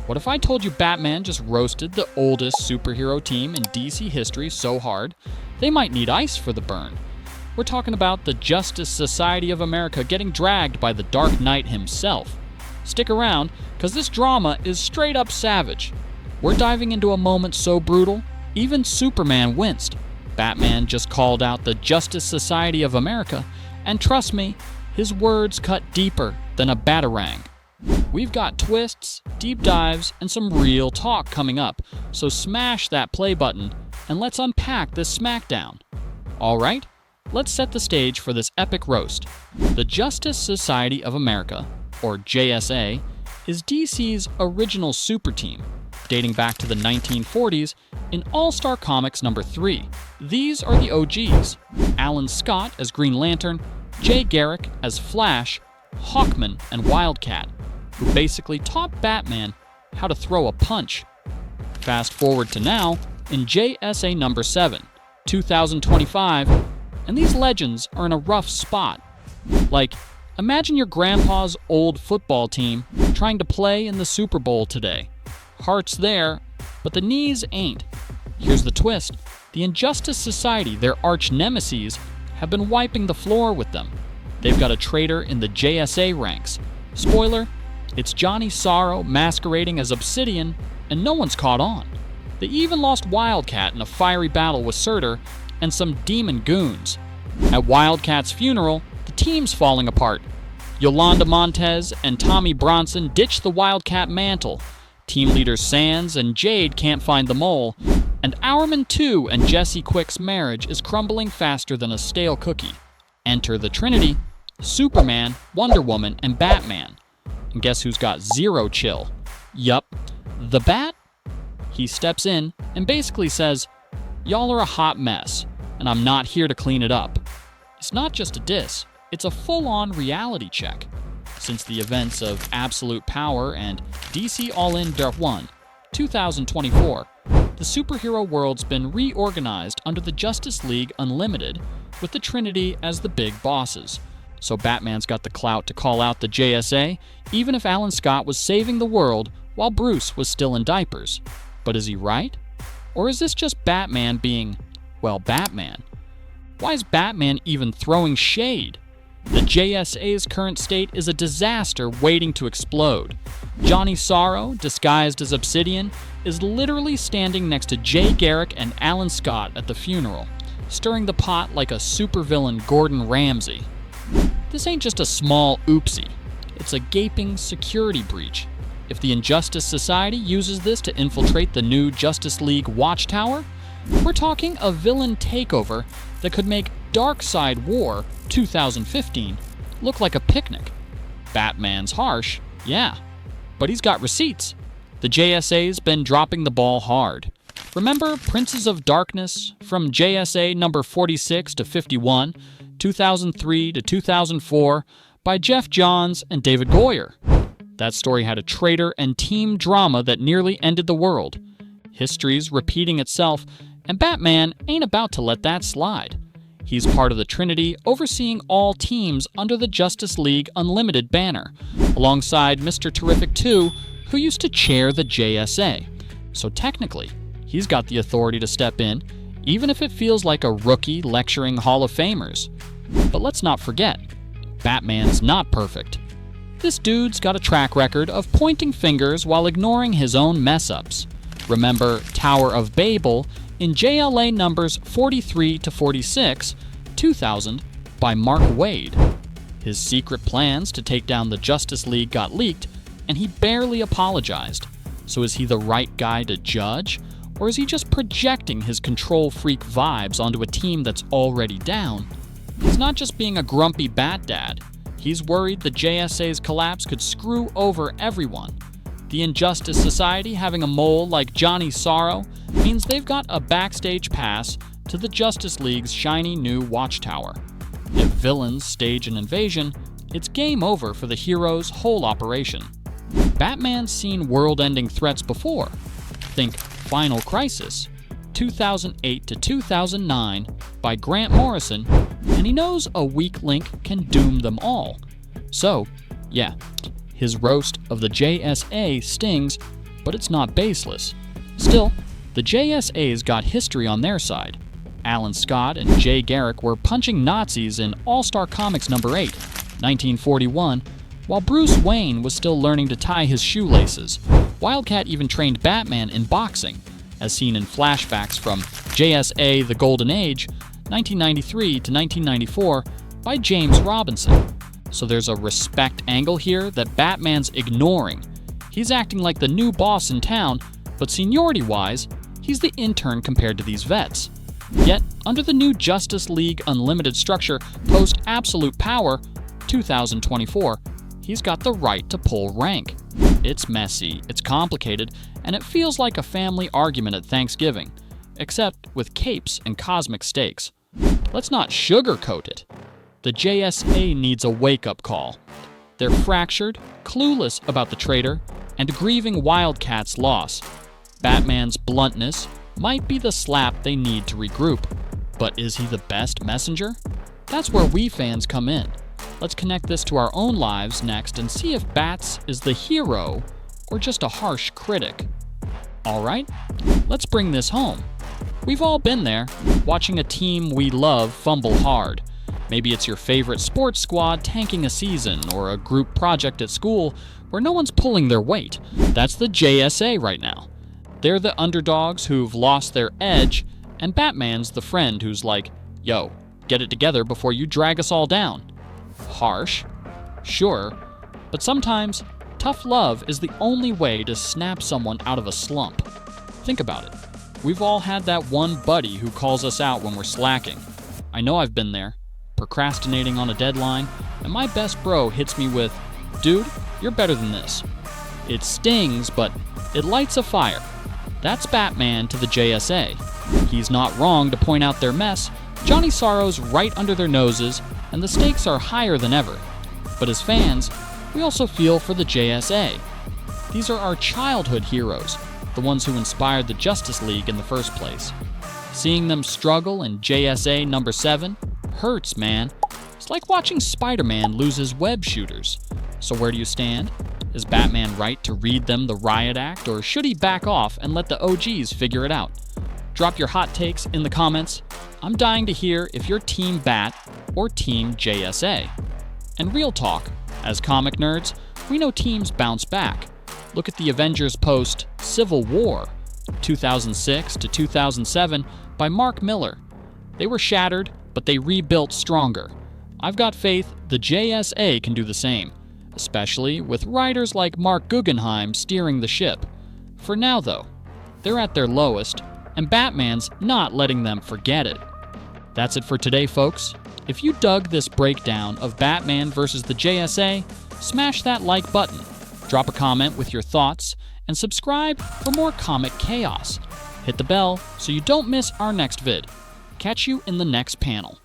What if I told you Batman just roasted the oldest superhero team in DC history so hard, they might need ice for the burn? We're talking about the Justice Society of America getting dragged by the Dark Knight himself. Stick around, because this drama is straight up savage. We're diving into a moment so brutal, even Superman winced. Batman just called out the Justice Society of America, and trust me, his words cut deeper than a batarang. We've got twists, deep dives, and some real talk coming up, so smash that play button and let's unpack this smackdown. Alright, let's set the stage for this epic roast. The Justice Society of America, or JSA, is DC's original super team, dating back to the 1940s in All-Star Comics number 3. These are the OGs: Alan Scott as Green Lantern, Jay Garrick as Flash, Hawkman, and Wildcat, who basically taught Batman how to throw a punch. Fast forward to now, in JSA number 7, 2025, and these legends are in a rough spot. Like, imagine your grandpa's old football team trying to play in the Super Bowl today. Heart's there, but the knees ain't. Here's the twist. The Injustice Society, their arch nemeses, have been wiping the floor with them. They've got a traitor in the JSA ranks. Spoiler, it's Johnny Sorrow masquerading as Obsidian, and no one's caught on. They even lost Wildcat in a fiery battle with Surtur and some demon goons. At Wildcat's funeral, the team's falling apart. Yolanda Montez and Tommy Bronson ditch the Wildcat mantle. Team leaders Sands and Jade can't find the mole, and Hourman 2 and Jesse Quick's marriage is crumbling faster than a stale cookie. Enter the Trinity: Superman, Wonder Woman, and Batman. And guess who's got zero chill? Yup, the Bat? He steps in and basically says, "Y'all are a hot mess, and I'm not here to clean it up." It's not just a diss, it's a full-on reality check. Since the events of Absolute Power and DC All-In Part 1, 2024, the superhero world's been reorganized under the Justice League Unlimited, with the Trinity as the big bosses. So Batman's got the clout to call out the JSA, even if Alan Scott was saving the world while Bruce was still in diapers. But is he right? Or is this just Batman being, well, Batman? Why is Batman even throwing shade? The JSA's current state is a disaster waiting to explode. Johnny Sorrow, disguised as Obsidian, is literally standing next to Jay Garrick and Alan Scott at the funeral, stirring the pot like a supervillain Gordon Ramsay. This ain't just a small oopsie, it's a gaping security breach. If the Injustice Society uses this to infiltrate the new Justice League Watchtower, we're talking a villain takeover that could make Darkseid War 2015 look like a picnic. Batman's harsh, yeah, but he's got receipts. The JSA's been dropping the ball hard. Remember Princes of Darkness from JSA number 46 to 51, 2003 to 2004 by Jeff Johns and David Goyer? That story had a traitor and team drama that nearly ended the world. History's repeating itself, and Batman ain't about to let that slide. He's part of the Trinity, overseeing all teams under the Justice League Unlimited banner, alongside Mr. Terrific 2, who used to chair the JSA. So technically, he's got the authority to step in, even if it feels like a rookie lecturing Hall of Famers. But let's not forget, Batman's not perfect. This dude's got a track record of pointing fingers while ignoring his own mess-ups. Remember Tower of Babel in JLA numbers 43 to 46, 2000, by Mark Waid. His secret plans to take down the Justice League got leaked, and he barely apologized. So is he the right guy to judge? Or is he just projecting his control freak vibes onto a team that's already down? He's not just being a grumpy bat dad. He's worried the JSA's collapse could screw over everyone. The Injustice Society having a mole like Johnny Sorrow means they've got a backstage pass to the Justice League's shiny new Watchtower. If villains stage an invasion, it's game over for the hero's whole operation. Batman's seen world-ending threats before. Think Final Crisis, 2008 to 2009 by Grant Morrison, and he knows a weak link can doom them all. So, yeah, his roast of the JSA stings, but it's not baseless. Still, the JSA's got history on their side. Alan Scott and Jay Garrick were punching Nazis in All-Star Comics number 8, 1941, while Bruce Wayne was still learning to tie his shoelaces. Wildcat even trained Batman in boxing, as seen in flashbacks from JSA The Golden Age, 1993 to 1994, by James Robinson. So there's a respect angle here that Batman's ignoring. He's acting like the new boss in town, but seniority-wise, he's the intern compared to these vets. Yet, under the new Justice League Unlimited structure post-Absolute Power 2024, he's got the right to pull rank. It's messy, it's complicated, and it feels like a family argument at Thanksgiving, except with capes and cosmic stakes. Let's not sugarcoat it. The JSA needs a wake-up call. They're fractured, clueless about the traitor, and grieving Wildcat's loss. Batman's bluntness might be the slap they need to regroup. But is he the best messenger? That's where we fans come in. Let's connect this to our own lives next and see if Bats is the hero or just a harsh critic. Alright, let's bring this home. We've all been there, watching a team we love fumble hard. Maybe it's your favorite sports squad tanking a season, or a group project at school where no one's pulling their weight. That's the JSA right now. They're the underdogs who've lost their edge, and Batman's the friend who's like, yo, get it together before you drag us all down. Harsh? Sure, but sometimes tough love is the only way to snap someone out of a slump. Think about it. We've all had that one buddy who calls us out when we're slacking. I know I've been there, procrastinating on a deadline, and my best bro hits me with, dude, you're better than this. It stings, but it lights a fire. That's Batman to the JSA. He's not wrong to point out their mess. Johnny Sorrow's right under their noses, and the stakes are higher than ever. But as fans, we also feel for the JSA. These are our childhood heroes, the ones who inspired the Justice League in the first place. Seeing them struggle in JSA number 7 hurts, man. It's like watching Spider-Man lose his web shooters. So where do you stand? Is Batman right to read them the riot act, or should he back off and let the OGs figure it out? Drop your hot takes in the comments. I'm dying to hear if you're Team Bat or Team JSA. And real talk, as comic nerds, we know teams bounce back. Look at the Avengers post-Civil War, 2006 to 2007, by Mark Miller. They were shattered, but they rebuilt stronger. I've got faith the JSA can do the same, especially with writers like Mark Guggenheim steering the ship. For now, though, they're at their lowest, and Batman's not letting them forget it. That's it for today, folks. If you dug this breakdown of Batman versus the JSA, smash that like button, drop a comment with your thoughts, and subscribe for more comic chaos. Hit the bell so you don't miss our next vid. Catch you in the next panel.